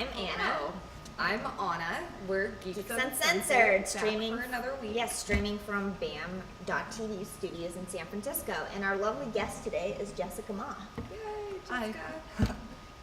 I'm Anna. I'm Anna. We're Geeks Uncensored, streaming for another week. Yes, streaming from BAM.TV studios in San Francisco. And our lovely guest today is Jessica Ma. Yay, Hi. Jessica.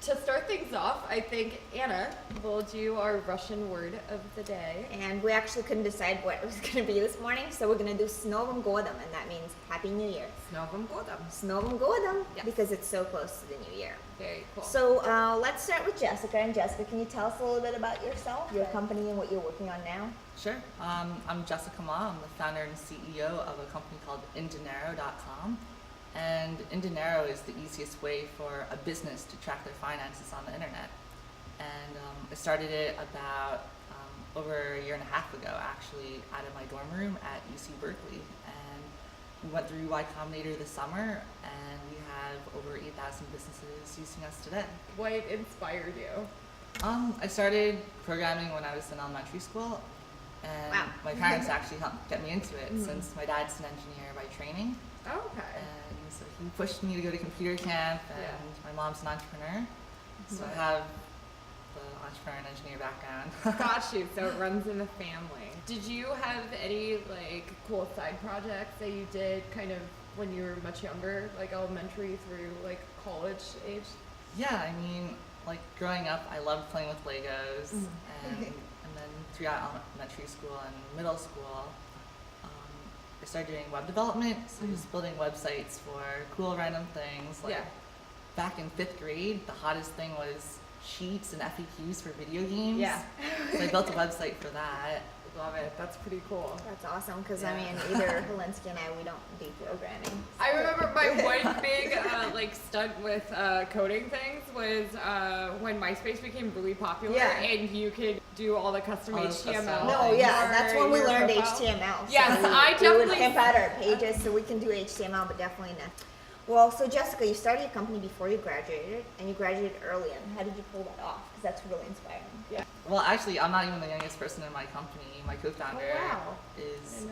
To start things off, I think Anna will do our Russian word of the day. And we actually couldn't decide what it was going to be this morning, so we're going to do S Novim Godom, and that means Happy New Year. S Novim Godom. S Novim Godom, Yes. because it's so close to the New Year. Very cool. So let's start with Jessica. And Jessica, can you tell us a little bit about yourself, your company, and what you're working on now? Sure. I'm Jessica Ma. I'm the founder and CEO of a company called inDinero.com. And inDinero is the easiest way for a business to track their finances on the internet. And I started it about over a year and a half ago, actually, out of my dorm room at UC Berkeley. And we went through Y Combinator this summer, and we have over 8,000 businesses using us today. What inspired you? I started programming when I was in elementary school, and Wow. my parents actually helped get me into it since my dad's an engineer by training. Okay. And so he pushed me to go to computer camp, and my mom's an entrepreneur, so I have the entrepreneur and engineer background. Got you. So it runs in the family. Did you have any cool side projects that you did kind of when you were much younger, like elementary through college age? Yeah, I mean, growing up, I loved playing with Legos, and then throughout elementary school and middle school, I started doing web development, so just building websites for cool random things. Back in 5th grade, the hottest thing was sheets and FAQs for video games. Yeah. So I built a website for that. Love it. That's pretty cool. That's awesome, because I mean, either Helensky and we don't do programming. I remember my one big stunt with coding things was when MySpace became really popular, and you could do all the custom HTML. No, yeah, that's when we learned HTML. Yes, so I we definitely would pimp out our pages, so we can do HTML, but definitely not. Well, so Jessica, you started your company before you graduated, and you graduated early. And how did you pull that off? Because that's really inspiring. Yeah. Well, actually, I'm not even the youngest person in my company. My co-founder is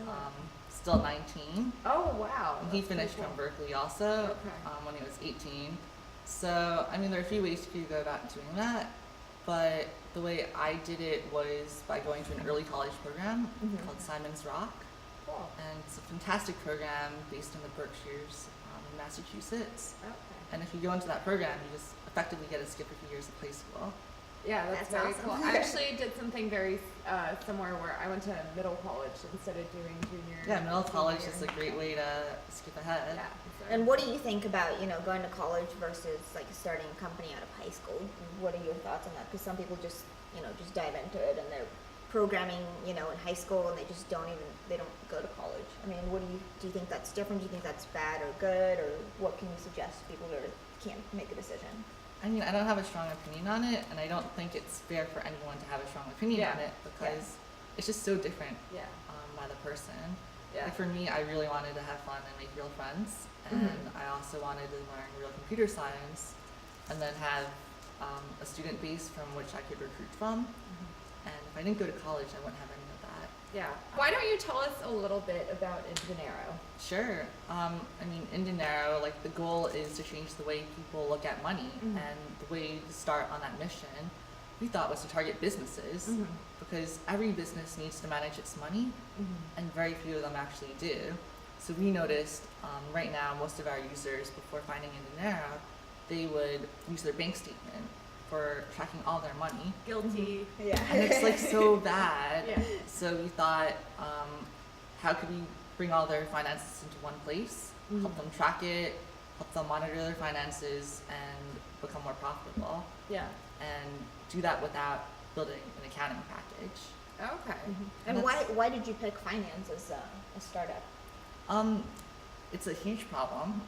still 19. Oh, wow. And he finished from Berkeley also when he was 18. So, I mean, there are a few ways you could go about doing that, but the way I did it was by going to an early college program called Simon's Rock. Cool. And it's a fantastic program based in the Berkshires in Massachusetts. Okay. And if you go into that program, you just effectively get to skip a few years of high school. Yeah, that's very awesome. cool. I actually did something very similar where I went to middle college instead of doing junior. Yeah, middle college is a great way to skip ahead. Yeah. And what do you think about, going to college versus starting a company out of high school? What are your thoughts on that? Because some people just dive into it and they're programming, in high school, and they just don't go to college. I mean, do you think that's different? Do you think that's bad or good, or what can you suggest to people that can't make a decision? I mean, I don't have a strong opinion on it, and I don't think it's fair for anyone to have a strong opinion on it because it's just so different by the person. Yeah. For me, I really wanted to have fun and make real friends, and I also wanted to learn real computer science, and then have a student base from which I could recruit from. And if I didn't go to college, I wouldn't have any of that. Yeah. Why don't you tell us a little bit about inDinero? Sure. I mean, inDinero, the goal is to change the way people look at money, and the way to start on that mission, we thought, was to target businesses, because every business needs to manage its money, and very few of them actually do. So we noticed right now, most of our users, before finding inDinero, they would use their bank statement for tracking all their money. Guilty. Yeah. And it's so bad. Yeah. So we thought, how could we bring all their finances into one place, help them track it, help them monitor their finances, and become more profitable. Yeah. And do that without building an accounting package. Okay. And why did you pick finance as a startup? It's a huge problem.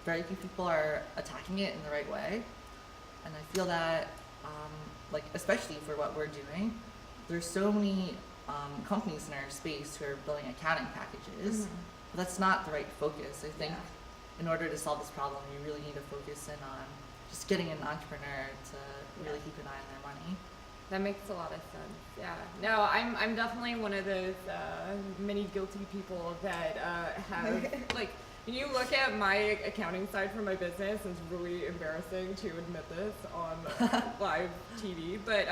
Very few people are attacking it in the right way. And I feel that, especially for what we're doing, there's so many companies in our space who are building accounting packages, but that's not the right focus. I think in order to solve this problem, you really need to focus in on just getting an entrepreneur to really keep an eye on their money. That makes a lot of sense. Yeah. No, I'm definitely one of those many guilty people that have When you look at my accounting side for my business, it's really embarrassing to admit this on live TV. But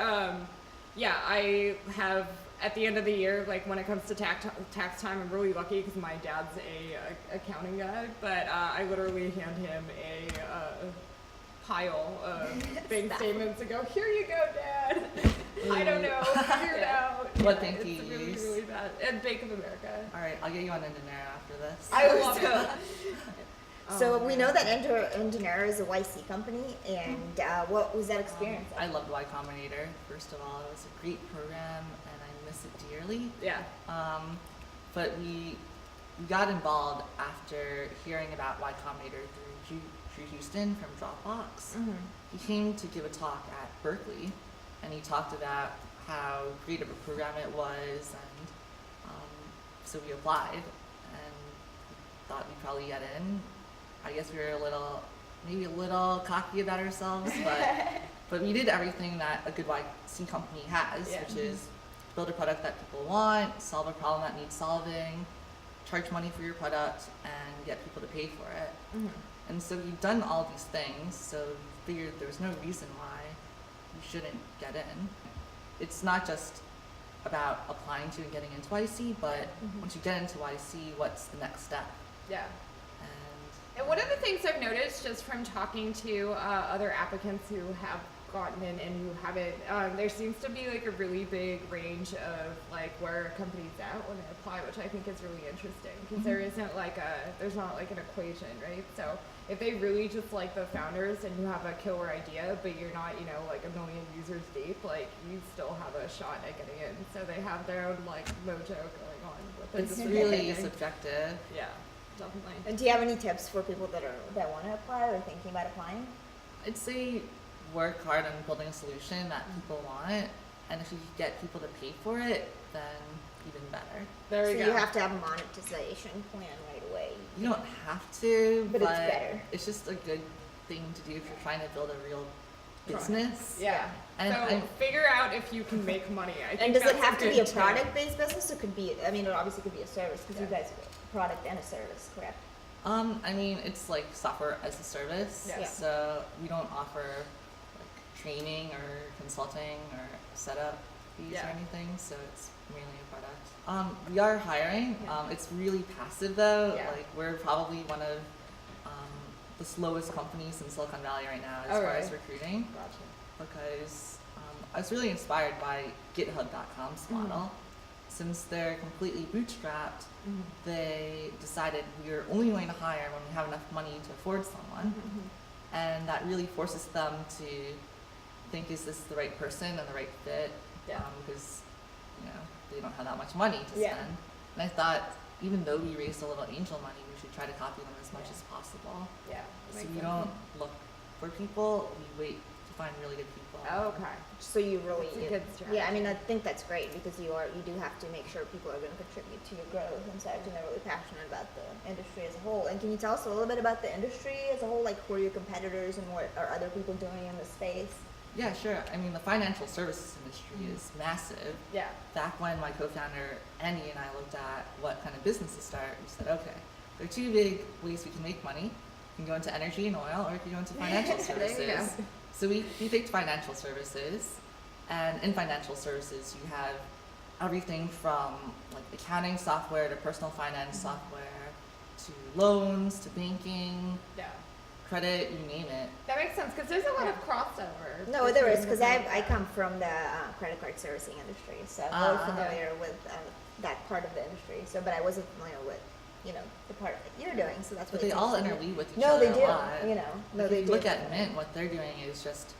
yeah, I have at the end of the year, like when it comes to tax time, I'm really lucky because my dad's a accounting guy. But I literally hand him a pile of bank statements and go, "Here you go, Dad. I don't know, figure it out." What bank do it's you really, use? really bad. At Bank of America. All right, I'll get you on inDinero after this. I love it. So Oh, we man. know that inDinero is a YC company, and what was that experience I like? loved Y Combinator. First of all, it was a great program, and I miss it dearly. Yeah. But we got involved after hearing about Y Combinator through Drew Houston from Dropbox. Mhm. He came to give a talk at Berkeley, and he talked about how great of a program it was, and so we applied and thought we'd probably get in. I guess we were maybe a little cocky about ourselves, but we did everything that a good YC company has, Yeah. which is build a product that people want, solve a problem that needs solving, charge money for your product, and get people to pay for it. Mhm. And so we've done all these things, so we figured there was no reason why you shouldn't get in. It's not just about applying to and getting into YC, but once you get into YC, what's the next step? Yeah. And And one of the things I've noticed just from talking to other applicants who have gotten in and who haven't, there seems to be like a really big range of like where a company's at when they apply, which I think is really interesting because there isn't like there's not like an equation, right? So if they really just like the founders and you have a killer idea, but you're not, you know, like a million users deep, like you still have a shot at getting in. So they have their own like mojo going on with it. it's Just really amazing. subjective. Yeah, definitely. And do you have any tips for people that want to apply or thinking about applying? I'd say work hard on building a solution that people want, and if you get people to pay for it, then even better. There So we go. you have to have a monetization plan right away. You don't have to, But it's better. it's just a good thing to do if you're trying to build a real business. Yeah. And so I'm- figure out if you can make money. I think And does it that's have to be good a tip. product-based business? It could be. I mean, it obviously could be a service because you Yeah. guys are a product and a service, correct? I mean, it's like software as a service. Yeah. So we don't offer like training or consulting or setup fees Yeah. or anything. So it's mainly a product. We are hiring. Yeah. It's really passive though. Yeah. Like we're probably one of the slowest companies in Silicon Valley right now as Oh, far as really? recruiting, Gotcha. because I was really inspired by GitHub.com's model. Since they're completely bootstrapped, they decided we are only going to hire when we have enough money to afford someone, and that really forces them to think, is this the right person and the right fit? Yeah. Because you know they don't have that much money to Yeah. spend. And I thought, even though we raised a little angel money, we should try to copy them as much Yeah. as possible. Yeah. So makes we sense. don't look for people; we wait to find really good people. Oh, okay. So you really, That's a good yeah. I strategy. mean, I think that's great because you do have to make sure people are going to contribute to your growth and such, and they're really passionate about the industry as a whole. And can you tell us a little bit about the industry as a whole? Like, who are your competitors and what are other people doing in the space? Yeah, sure. I mean, the financial services industry is massive. Yeah. Back when my co-founder Andy and I looked at what kind of business to start, we said, okay, there are two big ways we can make money. You can go into energy and oil, or you can go into financial There you services. go. So we picked financial services, and in financial services you have everything from like accounting software to personal finance software to loans to banking, Yeah. credit, you name it. That makes sense because there's a lot of crossover. No, there is between because the I come from the credit card servicing industry, so I'm really familiar with that part of the industry. So, but I wasn't familiar with the part that you're doing. So that's But what they all interweave with each No, other they a do. lot. No, If they you do. look at Mint, what they're doing is just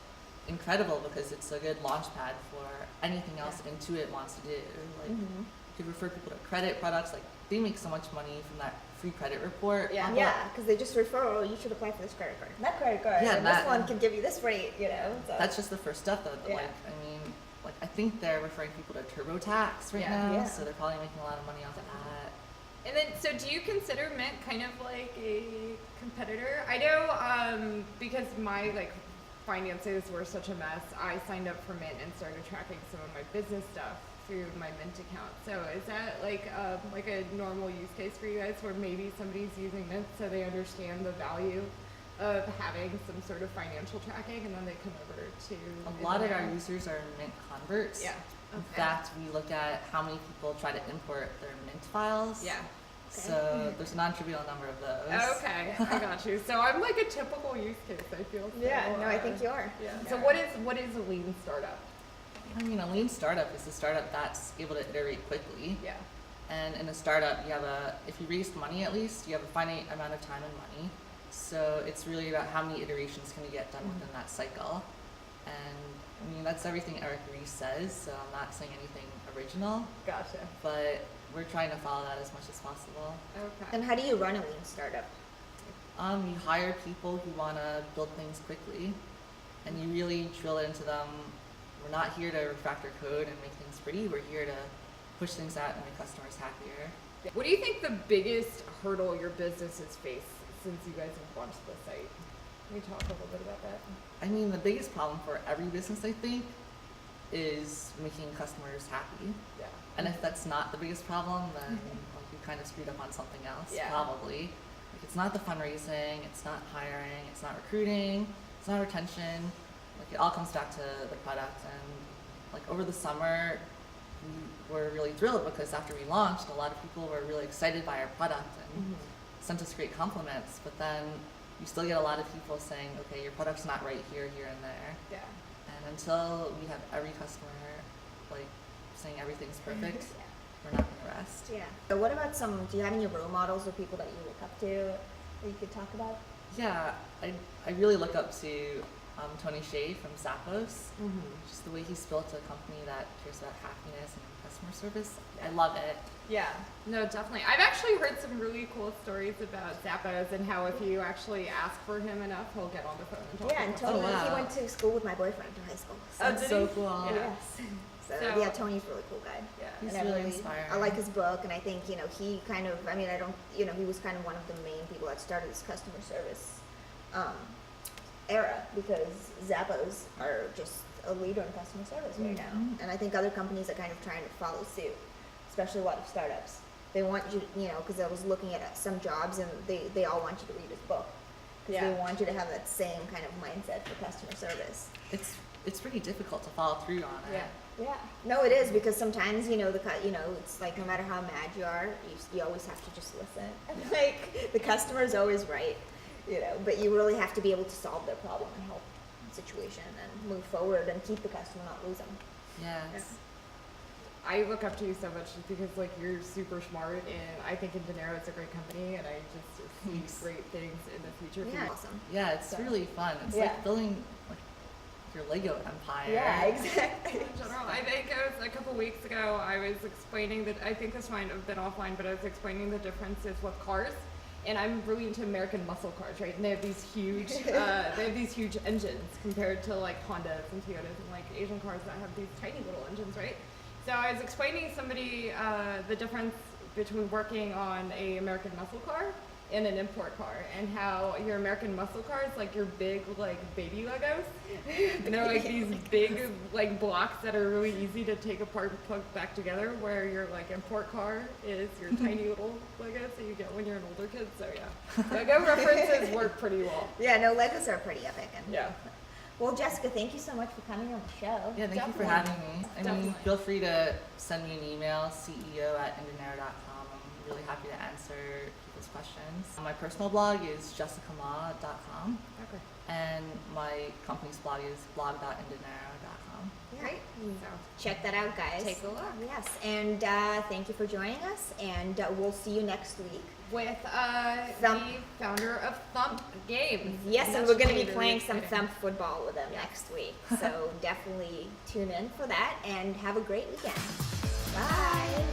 incredible because it's a good launch pad for anything else Intuit wants to do. Like Mhm. you could refer people to credit products. Like they make so much money from that free credit report. Yeah. Yeah, because they just refer, oh, you should apply for this credit card. That credit card, Yeah, and that- this one can give you this rate, So. That's just the first step though. Yeah. Like I mean, like I think they're referring people to TurboTax right Yeah. now, Yeah. so they're probably making a lot of money off of that. And then, so do you consider Mint kind of like a competitor? I know because my like finances were such a mess, I signed up for Mint and started tracking some of my business stuff through my Mint account. So is that like a normal use case for you guys, where maybe somebody's using Mint so they understand the value of having some sort of financial tracking, and then they come over to A lot of our users are Mint converts. Yeah. In Okay. fact, we look at how many people try to import their Mint files. Yeah. So there's a non-trivial number of those. Okay, I got you. So I'm like a typical use case, I feel. So, Yeah, no, I think you are. Yeah. Yeah. So what is a lean startup? I mean, a lean startup is a startup that's able to iterate quickly. Yeah. And in a startup, you have if you raise money at least, you have a finite amount of time and money. So it's really about how many iterations can you get done within that cycle. And I mean, that's everything Eric Ries says, so I'm not saying anything original, Gotcha. but we're trying to follow that as much as possible. Okay. And how do you run a lean startup? You hire people who want to build things quickly, and you really drill into them. We're not here to refactor code and make things pretty. We're here to push things out and make customers happier. What do you think the biggest hurdle your business has faced since you guys have launched the site? Can you talk a little bit about that? I mean, the biggest problem for every business, I think, is making customers happy. Yeah. And if that's not the biggest problem, then like you kind of screwed up on something else, Yeah. probably. Like it's not the fundraising, it's not hiring, it's not recruiting, it's not retention. Like it all comes back to the product. And like over the summer, we were really thrilled because after we launched, a lot of people were really excited by our product and sent us great compliments. But then you still get a lot of people saying, okay, your product's not right here, here, and there. Yeah. And until we have every customer like saying everything's perfect, Yeah. we're not gonna rest. Yeah. So what about do you have any role models or people that you look up to that you could talk about? Yeah, I really look up to Tony Hsieh from Zappos. Just the way he's built a company that cares about happiness and customer service. I love it. Yeah, no, definitely. I've actually heard some really cool stories about Zappos and how if you actually ask for him enough, he'll get on the phone and talk Yeah, to and you. Tony, Oh, wow. he went to school with my boyfriend in high school. So. Oh, That's did so he? cool. Yeah. Yes. So, So- yeah, Tony's a really cool guy. Yeah. He's And really inspiring. I like his book, and I think, he kind of, he was kind of one of the main people that started this customer service era, because Zappos are just a leader in customer service right now. And I think other companies are kind of trying to follow suit, especially a lot of startups. They want you, because I was looking at some jobs, and they all want you to read his book, because Yeah. they want you to have that same kind of mindset for customer service. It's pretty difficult to follow through on it. Yeah. Yeah, no, it is, because sometimes it's like no matter how mad you are, you always have to just listen. Like the customer is always right, but you really have to be able to solve their problem and help the situation and move forward and keep the customer, not lose them. Yes. I look up to you so much just because like you're super smart, and I think inDinero is a great company, and I just see Thanks. great things in the future. for Yeah, you. awesome. Yeah, it's So- really fun. It's Yeah. like building like your Lego empire. Yeah, exactly. In general, I think it was a couple weeks ago, I was explaining that, I think this might have been offline, but I was explaining the differences with cars. And I'm really into American muscle cars, right? And they have these huge, engines compared to like Hondas and Toyotas and like Asian cars that have these tiny little engines, right? So I was explaining to somebody the difference between working on a American muscle car and an import car, and how your American muscle cars, like your big like baby Legos, and they're like these big like blocks that are really easy to take apart and plug back together, where your like import car is your tiny little Legos that you get when you're an older kid. So yeah, Lego references work pretty well. Yeah, no, Legos are pretty epic. And Yeah. Well, Jessica, thank you so much for coming on the show. Yeah, thank you for Definitely. having me. I mean, Definitely. feel free to send me an email, ceo@inDinero.com. I'm really happy to answer people's questions. My personal blog is jessicama.com, Okay. and my company's blog is blog.indinero.com. Yeah. Great. So Check that out, guys. take a look. Yes, and thank you for joining us, and we'll see you next week. With Thump. the founder of Thump Games. Yes, and That's we're going to really, be really playing some exciting. Thump football with them Yeah. next week. So definitely tune in for that, and have a great weekend. Bye.